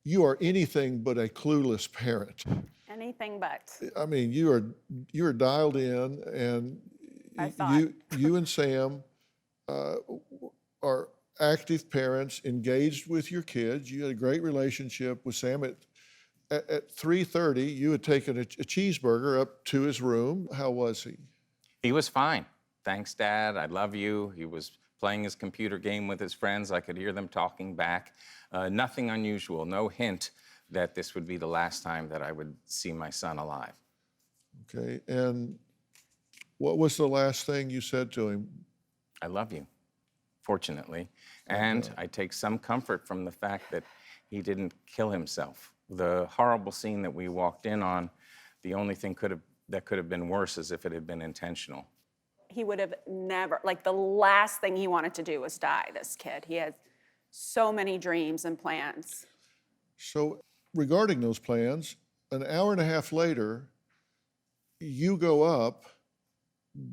you are anything but a clueless parent. Anything but. I mean, you are dialed in, and I thought. you and Sam are active parents, engaged with your kids. You had a great relationship with Sam. At 3:30, you had taken a cheeseburger up to his room. How was he? He was fine. Thanks, Dad. I love you. He was playing his computer game with his friends. I could hear them talking back. Nothing unusual, no hint that this would be the last time that I would see my son alive. Okay, and what was the last thing you said to him? I love you, fortunately. And I take some comfort from the fact that he didn't kill himself. The horrible scene that we walked in on, the only thing that could have been worse is if it had been intentional. He would have never, like the last thing he wanted to do was die, this kid. He had so many dreams and plans. So regarding those plans, an hour and a half later, you go up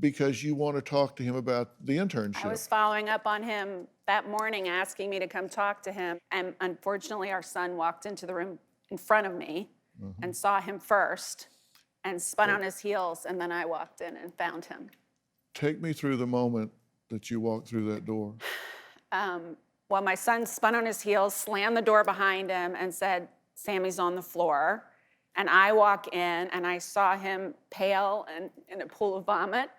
because you want to talk to him about the internship. I was following up on him that morning, asking me to come talk to him. And unfortunately, our son walked into the room in front of me and saw him first and spun on his heels. And then I walked in and found him. Take me through the moment that you walked through that door. Well, my son spun on his heels, slammed the door behind him, and said, "Sammy's on the floor." And I walk in, and I saw him pale and in a pool of vomit,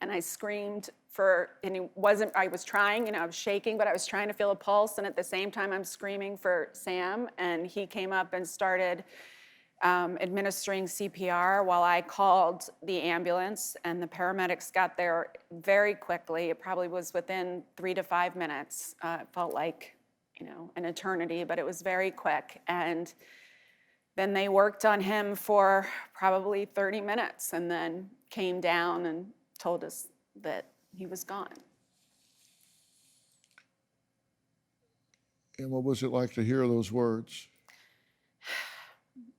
and I screamed and I was trying, I was shaking, but I was trying to feel a pulse, and at the same time, I'm screaming for Sam, and he came up and started administering CPR while I called the ambulance, and the paramedics got there very quickly. It probably was within 3 to 5 minutes. It felt like, an eternity, but it was very quick. And then they worked on him for probably 30 minutes and then came down and told us that he was gone. And what was it like to hear those words?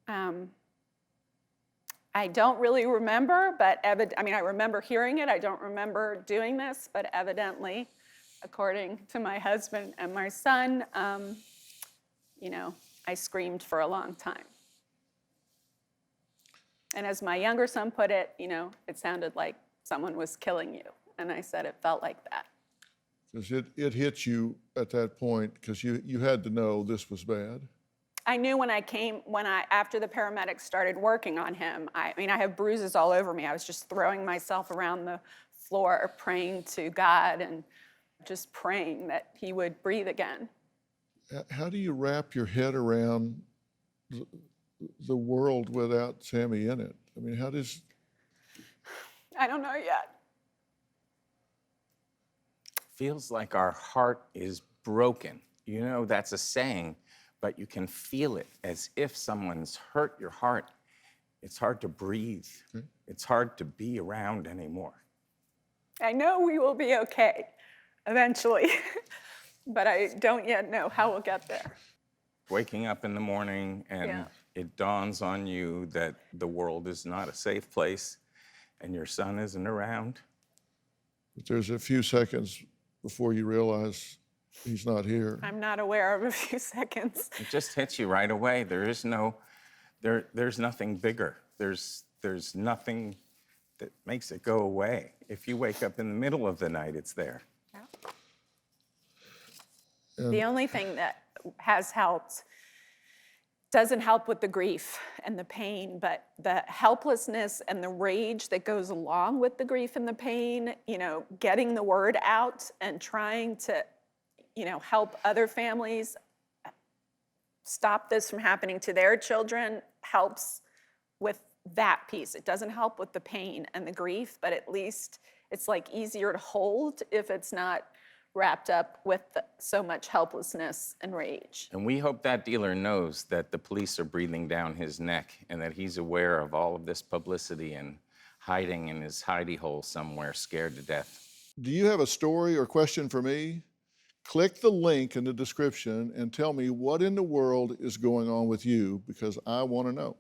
I don't really remember, but I remember hearing it. I don't remember doing this, but evidently, according to my husband and my son, I screamed for a long time. And as my younger son put it, it sounded like someone was killing you. And I said it felt like that. Because it hit you at that point, because you had to know this was bad. I knew after the paramedics started working on him, I have bruises all over me. I was just throwing myself around the floor, praying to God and just praying that he would breathe again. How do you wrap your head around the world without Sammy in it? I don't know yet. Feels like our heart is broken. That's a saying, but you can feel it as if someone's hurt your heart. It's hard to breathe. It's hard to be around anymore. I know we will be okay eventually, but I don't yet know how we'll get there. Waking up in the morning and it dawns on you that the world is not a safe place and your son isn't around. But there's a few seconds before you realize he's not here. I'm not aware of a few seconds. It just hits you right away. There's nothing bigger. There's nothing that makes it go away. If you wake up in the middle of the night, it's there. And the only thing that has helped doesn't help with the grief and the pain, but the helplessness and the rage that goes along with the grief and the pain, getting the word out and trying to, help other families stop this from happening to their children helps with that piece. It doesn't help with the pain and the grief, but at least it's like easier to hold if it's not wrapped up with so much helplessness and rage. And we hope that dealer knows that the police are breathing down his neck and that he's aware of all of this publicity and hiding in his hidey hole somewhere, scared to death. do you have a story or question for me? Click the link in the description and tell me what in the world is going on with you, because I want to know.